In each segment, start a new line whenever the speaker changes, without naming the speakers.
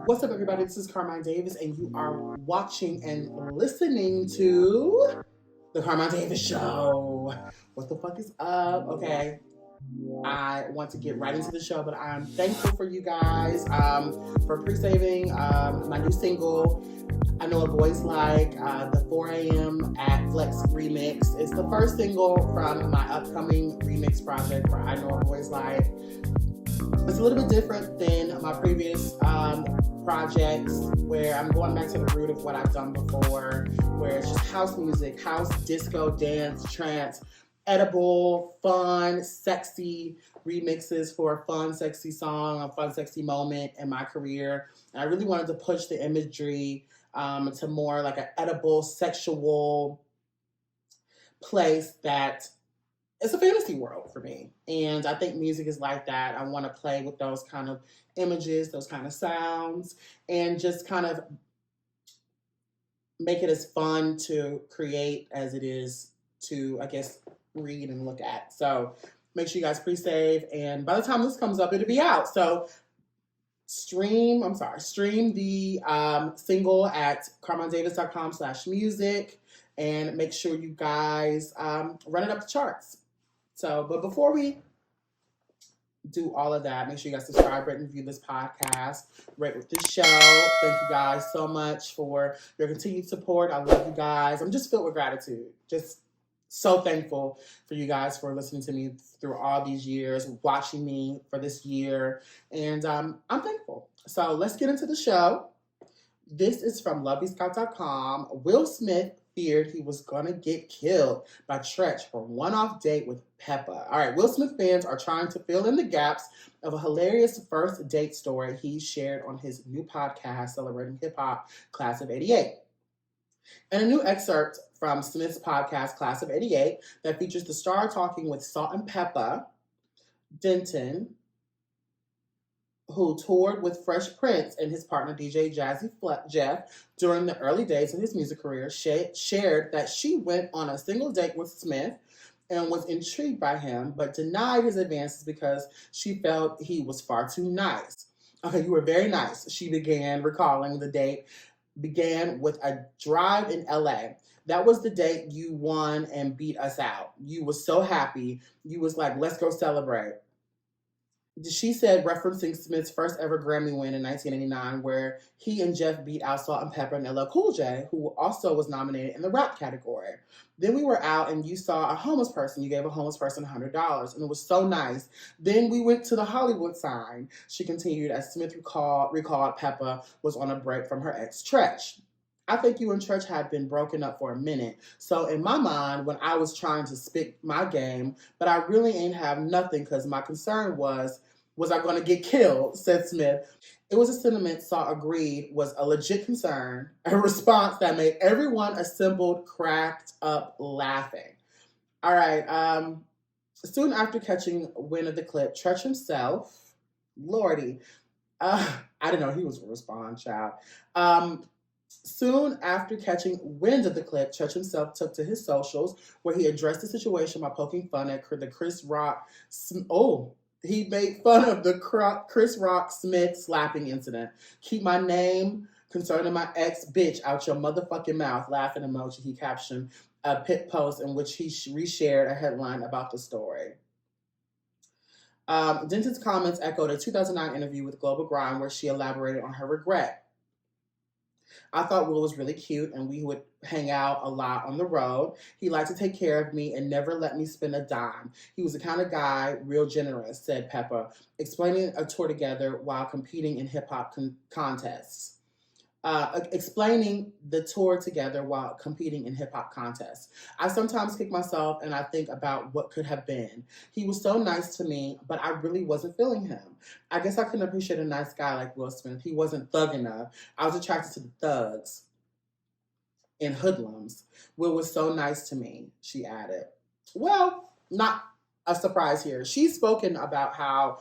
What's up, everybody? This is Carmine Davis, and you are watching and listening to The Carmine Davis Show. What the fuck is up? Okay, I want to get right into the show, but I'm thankful for you guys for pre-saving my new single. I know a voice like the 4 a.m. at Flex remix. It's the first single from my upcoming remix project where I know a voice like. It's a little bit different than my previous projects where I'm going back to the root of what I've done before, where it's just house music, house, disco, dance, trance, edible, fun, sexy remixes for a fun, sexy song, a fun, sexy moment in my career. And I really wanted to push the imagery to more like an edible, sexual place that it's a fantasy world for me. And I think music is like that. I want to play with those kind of images, those kind of sounds, and just kind of make it as fun to create as it is to, I guess, read and look at. So make sure you guys pre-save. And by the time this comes up, it'll be out. So stream the single at carmondavis.com/music and make sure you guys run it up the charts. So, but before we do all of that, make sure you guys subscribe, rate, and review this podcast, rate with the show. Thank you guys so much for your continued support. I love you guys. I'm just filled with gratitude. Just so thankful for you guys for listening to me through all these years, watching me for this year, and I'm thankful. So let's get into the show. This is from LovelyScott.com. Will Smith feared he was gonna get killed by Tretch for one-off date with Peppa. All right, Will Smith fans are trying to fill in the gaps of a hilarious first date story he shared on his new podcast celebrating hip-hop Class of '88. And a new excerpt from Smith's podcast Class of '88 that features the star talking with Salt and Peppa Denton, who toured with Fresh Prince and his partner DJ Jazzy Jeff during the early days of his music career, shared that she went on a single date with Smith and was intrigued by him, but denied his advances because she felt he was far too nice. Okay, you were very nice, she began, recalling the date began with a drive in LA. That was the date you won and beat us out. You was so happy. You was like, let's go celebrate. She said, referencing Smith's first ever Grammy win in 1989, where he and Jeff beat out Salt and Pepper and LL Cool J, who also was nominated in the rap category. Then we were out and you saw a homeless person. You gave a homeless person $100, and it was so nice. Then we went to the Hollywood sign, she continued, as Smith recalled Peppa was on a break from her ex, Tretch. I think you and Tretch had been broken up for a minute. So in my mind, when I was trying to spit my game, but I really ain't have nothing because my concern was I going to get killed, said Smith. It was a sentiment Saw agreed was a legit concern, a response that made everyone assembled cracked up laughing. All right, soon after catching wind of the clip, Tretch himself, Lordy, I didn't know he was going to respond, child. Soon after catching wind of the clip, Tretch himself took to his socials where he addressed the situation by poking fun at the Chris Rock. He made fun of the Chris Rock Smith slapping incident. Keep my name concerning my ex bitch out your motherfucking mouth. Laughing emoji. He captioned a pit post in which he reshared a headline about the story. Denton's comments echoed a 2009 interview with Global Grind where she elaborated on her regret. I thought Will was really cute and we would hang out a lot on the road. He liked to take care of me and never let me spend a dime. He was the kind of guy, real generous, said Peppa, explaining a tour together while competing in hip-hop contests. Explaining the tour together while competing in hip-hop contests. I sometimes kick myself and I think about what could have been. He was so nice to me, but I really wasn't feeling him. I guess I couldn't appreciate a nice guy like Will Smith. He wasn't thug enough. I was attracted to the thugs and hoodlums. Will was so nice to me, she added. Well, not a surprise here. She's spoken about how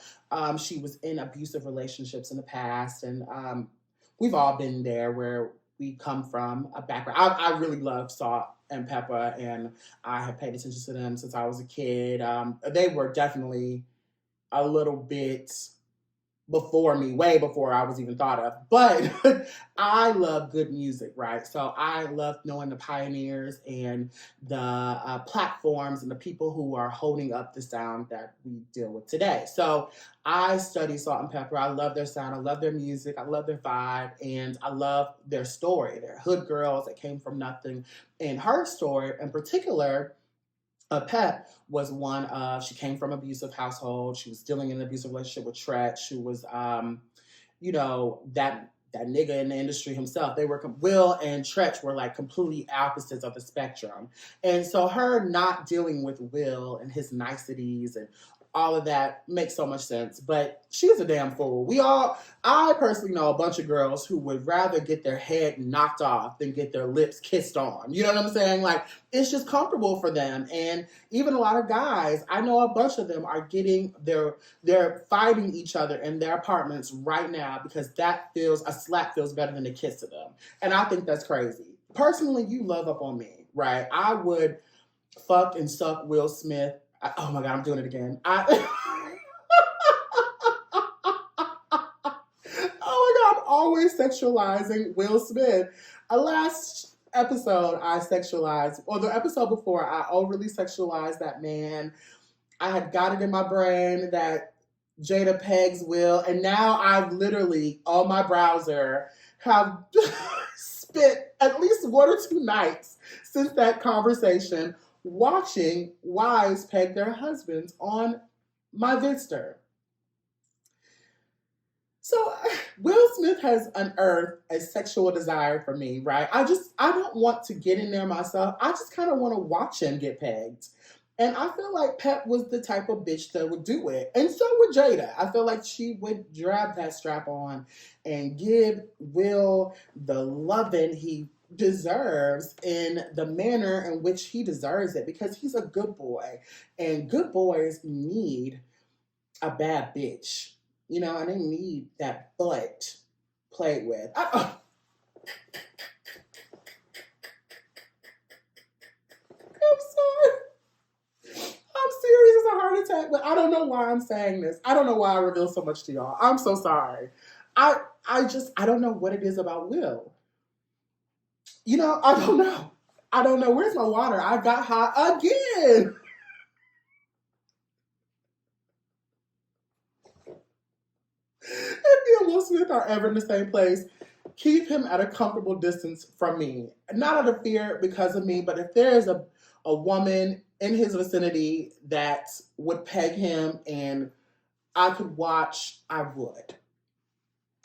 she was in abusive relationships in the past, and we've all been there where we come from a background. I really love Salt and Peppa, and I have paid attention to them since I was a kid. They were definitely a little bit before me, way before I was even thought of. But I love good music, right? So I love knowing the pioneers and the platforms and the people who are holding up the sound that we deal with today. So I study Salt and Pepper. I love their sound. I love their music. I love their vibe. And I love their story. They're hood girls that came from nothing. And her story in particular, Pep was one of, she came from an abusive household. She was dealing in an abusive relationship with Tretch, who was, that nigga in the industry himself. They were, Will and Tretch were like completely opposites of the spectrum. And so her not dealing with Will and his niceties and all of that makes so much sense. But she was a damn fool. I personally know a bunch of girls who would rather get their head knocked off than get their lips kissed on. You know what I'm saying? Like, it's just comfortable for them. And even a lot of guys, I know a bunch of them are getting they're fighting each other in their apartments right now because a slap feels better than a kiss to them. And I think that's crazy. Personally, you love up on me, right? I would fuck and suck Will Smith. Oh my God, I'm doing it again. Oh my God, I'm always sexualizing Will Smith. Last episode, I sexualized, or the episode before, I overly sexualized that man. I had got it in my brain that Jada pegs Will, and now I've literally, on my browser, have spent at least 1 or 2 nights since that conversation watching wives peg their husbands on my Vidster. So Will Smith has unearthed a sexual desire for me, right? I don't want to get in there myself. I just kind of want to watch him get pegged. And I feel like Pep was the type of bitch that would do it. And so would Jada. I feel like she would grab that strap on and give Will the loving he deserves in the manner in which he deserves it, because he's a good boy. And good boys need a bad bitch. You know, and they need that butt played with. I'm sorry. I'm serious as a heart attack, but I don't know why I'm saying this. I don't know why I reveal so much to y'all. I'm so sorry. I don't know what it is about Will. You know, I don't know. I don't know. Where's my water? I got hot again. If you and Will Smith are ever in the same place, keep him at a comfortable distance from me. Not out of fear because of me, but if there is a woman in his vicinity that would peg him and I could watch, I would.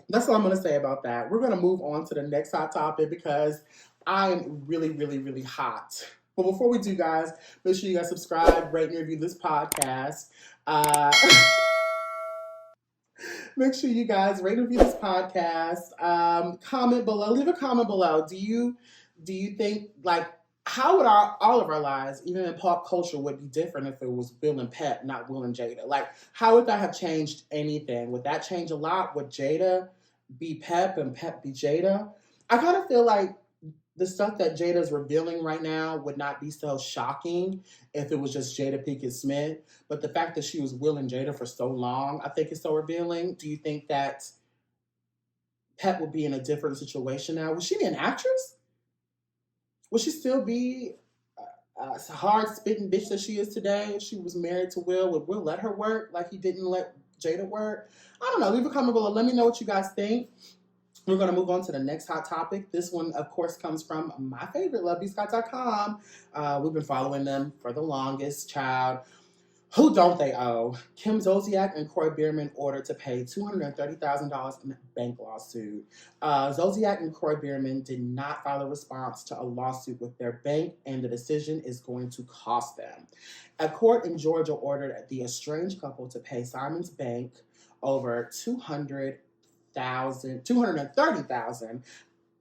That's all I'm going to say about that. We're going to move on to the next hot topic because I am really, really, really hot. But before we do, guys, make sure you guys subscribe, rate, and review this podcast. Make sure you guys rate and review this podcast. Comment below. Leave a comment below. Do you think, like, how would all of our lives, even in pop culture, would be different if it was Will and Pep, not Will and Jada? Like, how would that have changed anything? Would that change a lot? Would Jada be Pep and Pep be Jada? I kind of feel like the stuff that Jada's revealing right now would not be so shocking if it was just Jada Pinkett Smith. But the fact that she was Will and Jada for so long, I think is so revealing. Do you think that Pep would be in a different situation now? Would she be an actress? Would she still be a hard-spitting bitch that she is today if she was married to Will? Would Will let her work like he didn't let Jada work? I don't know. Leave a comment below. Let me know what you guys think. We're going to move on to the next hot topic. This one, of course, comes from my favorite, lovebscott.com. We've been following them for the longest, child. Who don't they owe? Kim Zolciack and Corey Bierman ordered to pay $230,000 in a bank lawsuit. Zolciack and Corey Bierman did not file a response to a lawsuit with their bank, and the decision is going to cost them. A court in Georgia ordered the estranged couple to pay Simon's bank over $230,000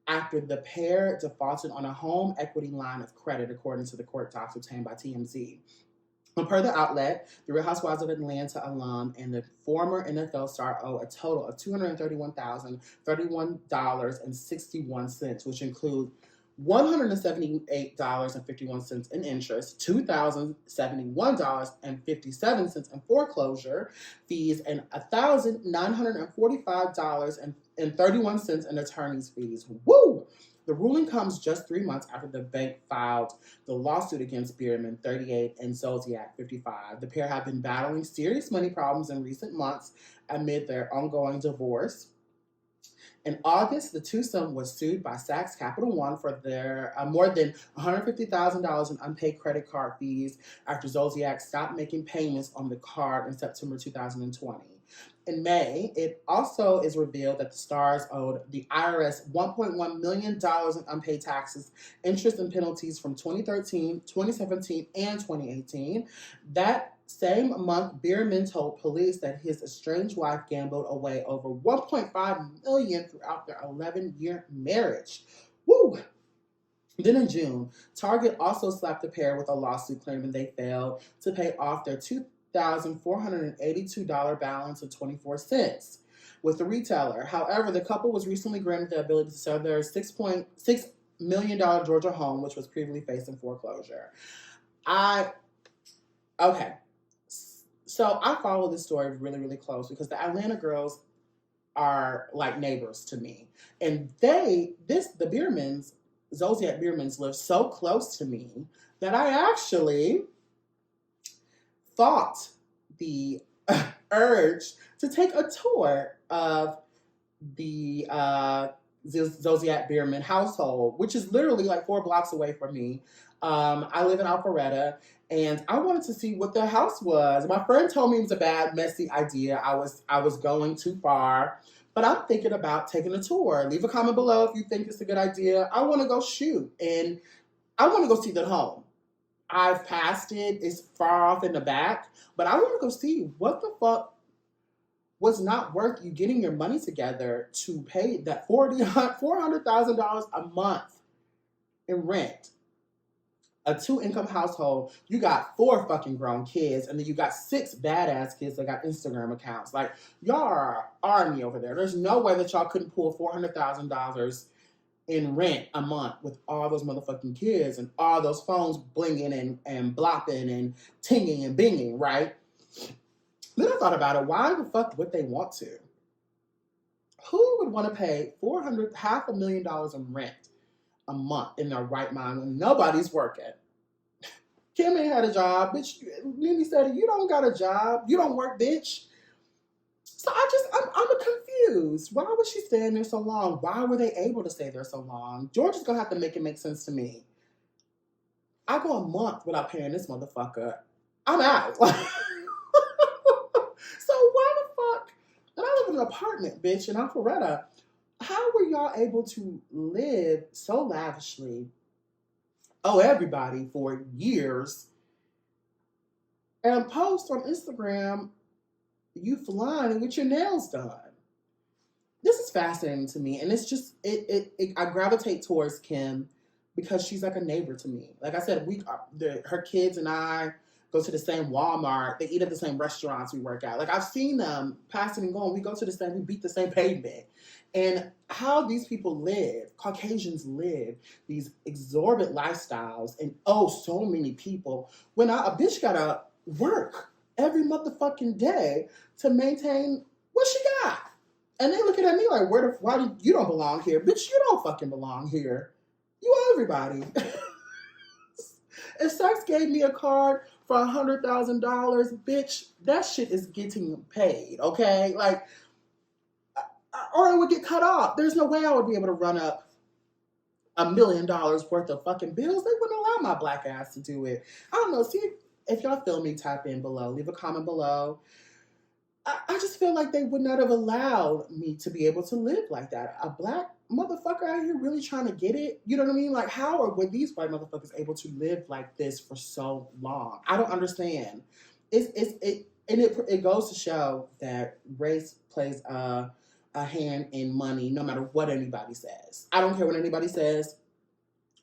after the pair defaulted on a home equity line of credit, according to the court docs obtained by TMZ. Per the outlet, the Real Housewives of Atlanta alum and the former NFL star owe a total of $231,031.61, which include $178.51 in interest, $2,071.57 in foreclosure fees, and $1,945.31 in attorney's fees. Woo! The ruling comes just 3 months after the bank filed the lawsuit against Bierman, 38, and Zolciack, 55. The pair have been battling serious money problems in recent months amid their ongoing divorce. In August, the twosome was sued by Saks Capital One for their more than $150,000 in unpaid credit card fees after Zolciack stopped making payments on the card in September 2020. In May, it also is revealed that the stars owed the IRS $1.1 million in unpaid taxes, interest, and penalties from 2013, 2017, and 2018. That same month, Bierman told police that his estranged wife gambled away over $1.5 million throughout their 11-year marriage. Woo! Then in June, Target also slapped the pair with a lawsuit claiming they failed to pay off their $2,482 balance of 24 cents with the retailer. However, the couple was recently granted the ability to sell their $6.6 million Georgia home, which was previously facing foreclosure. Okay. So I follow this story really, really close because the Atlanta girls are like neighbors to me. And the Biermans, Zolciack Biermans, live so close to me that I actually fought the urge to take a tour of the Zolciack Bierman household, which is literally like 4 blocks away from me. I live in Alpharetta, and I wanted to see what the house was. My friend told me it was a bad, messy idea. I was going too far, but I'm thinking about taking a tour. Leave a comment below if you think it's a good idea. I want to go shoot, and I want to go see the home. I've passed it. It's far off in the back, but I want to go see what the fuck was not worth you getting your money together to pay that $400,000 a month in rent. A 2-income household, you got 4 fucking grown kids, and then you got 6 badass kids that got Instagram accounts. Like, y'all are an army over there. There's no way that y'all couldn't pull $400,000 in rent a month with all those motherfucking kids and all those phones blinging and blopping and tinging and binging, right? Then I thought about it. Why the fuck would they want to? Who would want to pay $500,000 in rent a month in their right mind when nobody's working? Kim ain't had a job, bitch. Nene said, you don't got a job. You don't work, bitch. So I'm confused. Why was she staying there so long? Why were they able to stay there so long? George is going to have to make it make sense to me. I go a month without paying this motherfucker. I'm out. So why the fuck? And I live in an apartment, bitch, in Alpharetta. How were y'all able to live so lavishly, everybody, for years, and post on Instagram you flying with your nails done? This is fascinating to me, and it's just I gravitate towards Kim because she's like a neighbor to me. Like I said, her kids and I go to the same Walmart. They eat at the same restaurants we work at. Like, I've seen them passing and going. We beat the same pavement. And how these people live, Caucasians live these exorbitant lifestyles, and so many people. When a bitch gotta work every motherfucking day to maintain what she got. And they looking at me like, you don't belong here. Bitch, you don't fucking belong here. You owe everybody. If Saks gave me a card for $100,000, bitch, that shit is getting paid, okay? Like, or it would get cut off. There's no way I would be able to run up $1 million worth of fucking bills. They wouldn't allow my black ass to do it. I don't know. See, if y'all feel me, type in below. Leave a comment below. I just feel like they would not have allowed me to be able to live like that. A black motherfucker out here really trying to get it. You know what I mean? Like, how were these white motherfuckers able to live like this for so long? I don't understand. It goes to show that race plays a hand in money, no matter what anybody says. I don't care what anybody says.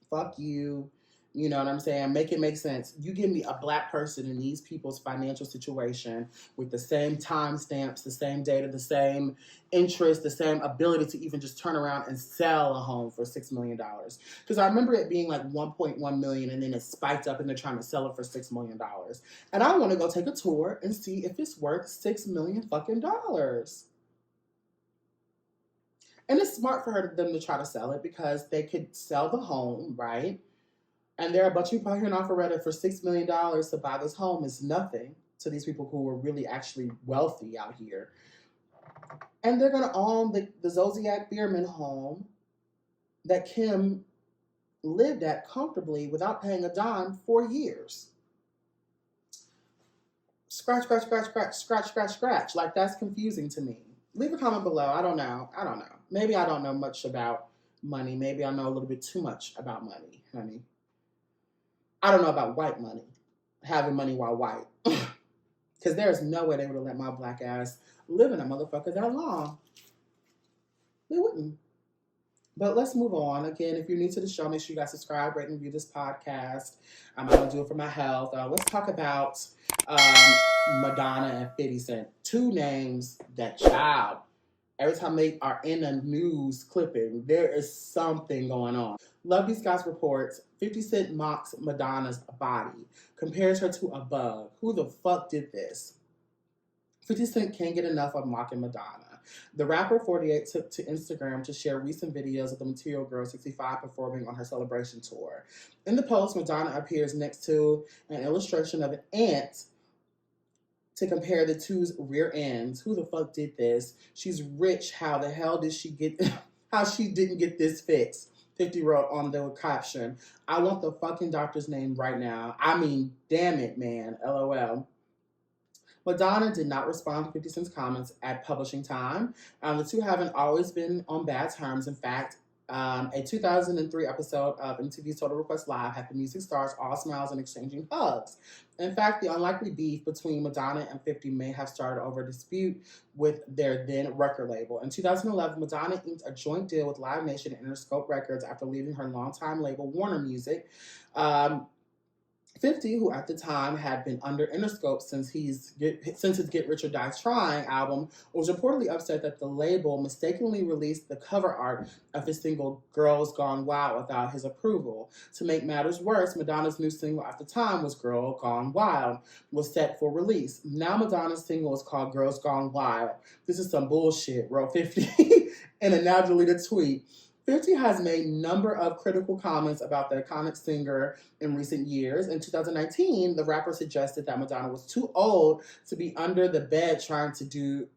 Fuck you. You know what I'm saying? Make it make sense. You give me a black person in these people's financial situation with the same timestamps, the same data, the same interest, the same ability to even just turn around and sell a home for $6 million. Because I remember it being like 1.1 million and then it spiked up and they're trying to sell it for $6 million. And I want to go take a tour and see if it's worth $6 million fucking dollars. And it's smart for them to try to sell it because they could sell the home, right? And there are a bunch of people out here off of Reddit for $6 million to buy this home is nothing to these people who are really actually wealthy out here. And they're going to own the Zolciack Bierman home that Kim lived at comfortably without paying a dime for years. Scratch, scratch, scratch, scratch, scratch, scratch, scratch. Like, that's confusing to me. Leave a comment below. I don't know. Maybe I don't know much about money. Maybe I know a little bit too much about money, honey. I don't know about white money, having money while white. Because there's no way they would have let my black ass live in a motherfucker that long. They wouldn't. But let's move on. Again, if you're new to the show, make sure you guys subscribe, rate, and review this podcast. I'm going to do it for my health. Let's talk about Madonna and 50 Cent. Two names that child. Every time they are in a news clipping, there is something going on. Love These Guys reports 50 Cent mocks Madonna's body, compares her to a bug. Who the fuck did this? 50 Cent can't get enough of mocking Madonna. The rapper 48 took to Instagram to share recent videos of the Material Girl 65 performing on her celebration tour. In the post, Madonna appears next to an illustration of an ant to compare the two's rear ends. Who the fuck did this? She's rich. How the hell did she get... how she didn't get this fixed? 50 wrote on the caption, I want the fucking doctor's name right now. I mean, damn it, man. LOL. Madonna did not respond to 50 Cent's comments at publishing time. The two haven't always been on bad terms. In fact, a 2003 episode of MTV's Total Request Live had the music stars all smiles and exchanging hugs. In fact, the unlikely beef between Madonna and 50 may have started over a dispute with their then record label. In 2011, Madonna inked a joint deal with Live Nation and Interscope Records after leaving her longtime label Warner Music. 50, who at the time had been under Interscope since his Get Rich or Die Trying album, was reportedly upset that the label mistakenly released the cover art of his single Girls Gone Wild without his approval. To make matters worse, Madonna's new single at the time was Girl Gone Wild, was set for release. Now Madonna's single is called Girls Gone Wild. This is some bullshit, wrote 50 in a now deleted tweet. 50 has made a number of critical comments about the iconic singer in recent years. In 2019, the rapper suggested that Madonna was too old to be under the bed trying to do